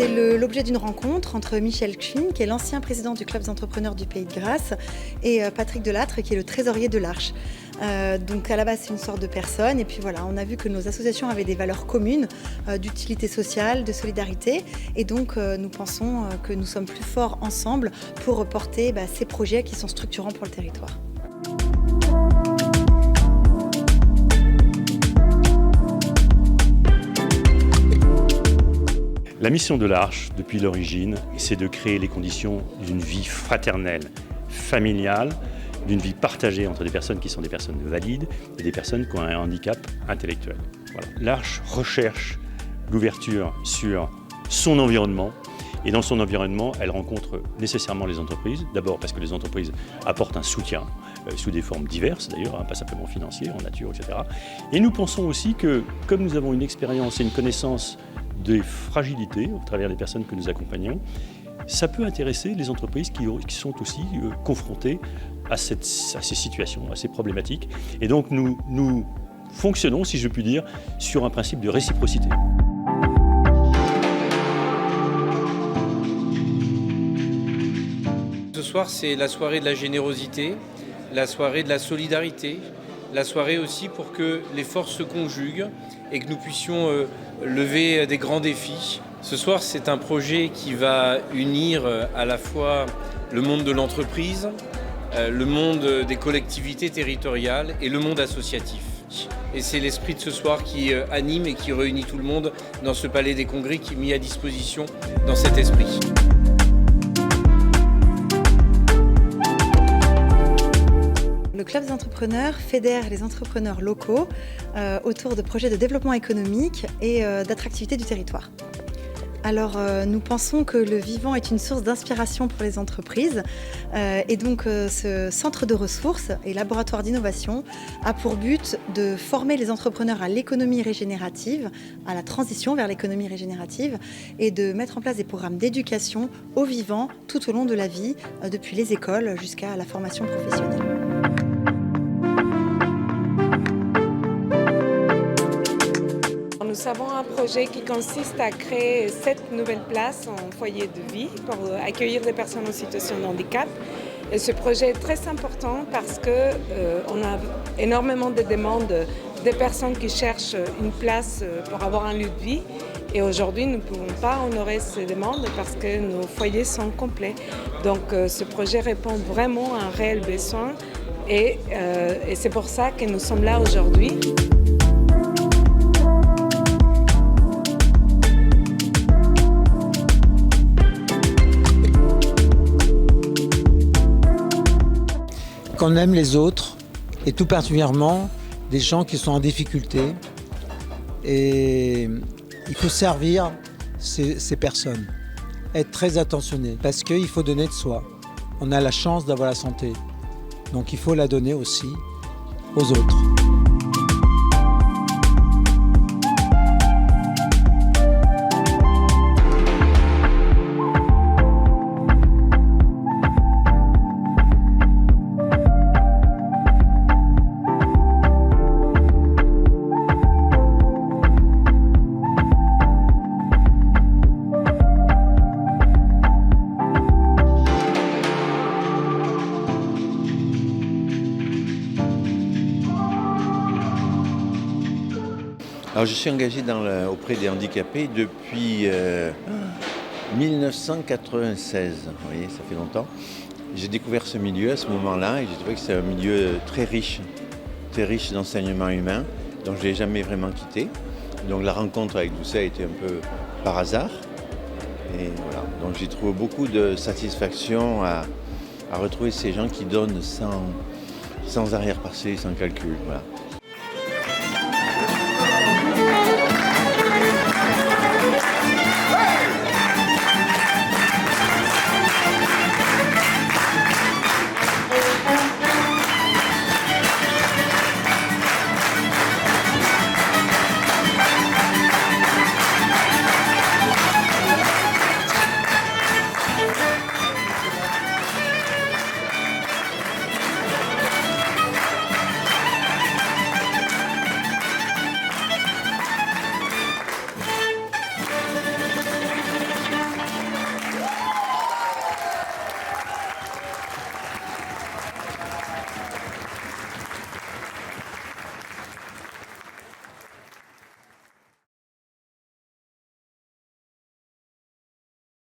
C'est l'objet d'une rencontre entre Michel Kuhn, qui est l'ancien président du Club des entrepreneurs du Pays de Grasse, et Patrick Delattre, qui est le trésorier de l'Arche. Donc à la base, c'est une sorte de personne. Et puis voilà, on a vu que nos associations avaient des valeurs communes d'utilité sociale, de solidarité. Et donc nous pensons que nous sommes plus forts ensemble pour porter ces projets qui sont structurants pour le territoire. La mission de l'Arche, depuis l'origine, c'est de créer les conditions d'une vie fraternelle, familiale, d'une vie partagée entre des personnes qui sont des personnes valides et des personnes qui ont un handicap intellectuel. Voilà. L'Arche recherche l'ouverture sur son environnement, et dans son environnement, elle rencontre nécessairement les entreprises. D'abord parce que les entreprises apportent un soutien, sous des formes diverses d'ailleurs, pas simplement financier, en nature, etc. Et nous pensons aussi que, comme nous avons une expérience et une connaissance des fragilités au travers des personnes que nous accompagnons, ça peut intéresser les entreprises qui sont aussi confrontées à ces situations, à ces problématiques. Et donc nous fonctionnons, si je puis dire, sur un principe de réciprocité. Ce soir, c'est la soirée de la générosité, la soirée de la solidarité, la soirée aussi pour que les forces se conjuguent et que nous puissions lever des grands défis. Ce soir, c'est un projet qui va unir à la fois le monde de l'entreprise, le monde des collectivités territoriales et le monde associatif. Et c'est l'esprit de ce soir qui anime et qui réunit tout le monde dans ce palais des congrès qui est mis à disposition dans cet esprit. Le Club des entrepreneurs fédère les entrepreneurs locaux autour de projets de développement économique et d'attractivité du territoire. Alors nous pensons que le vivant est une source d'inspiration pour les entreprises et donc ce centre de ressources et laboratoire d'innovation a pour but de former les entrepreneurs à l'économie régénérative, à la transition vers l'économie régénérative et de mettre en place des programmes d'éducation au vivant tout au long de la vie, depuis les écoles jusqu'à la formation professionnelle. Nous avons un projet qui consiste à créer 7 nouvelles places en foyer de vie pour accueillir des personnes en situation de handicap. Et ce projet est très important parce qu'on a énormément de demandes des personnes qui cherchent une place pour avoir un lieu de vie. Et aujourd'hui, nous ne pouvons pas honorer ces demandes parce que nos foyers sont complets. Donc ce projet répond vraiment à un réel besoin et c'est pour ça que nous sommes là aujourd'hui. Qu'on aime les autres, et tout particulièrement des gens qui sont en difficulté. Et il faut servir ces personnes, être très attentionné, parce qu'il faut donner de soi. On a la chance d'avoir la santé, donc il faut la donner aussi aux autres. Alors, je suis engagé auprès des handicapés depuis 1996, vous voyez, ça fait longtemps. J'ai découvert ce milieu à ce moment-là et j'ai trouvé que c'est un milieu très riche d'enseignement humain, donc je ne l'ai jamais vraiment quitté. Donc la rencontre avec tout ça a été un peu par hasard. Et voilà, donc j'ai trouvé beaucoup de satisfaction à retrouver ces gens qui donnent sans arrière-pensée, sans calcul. Voilà.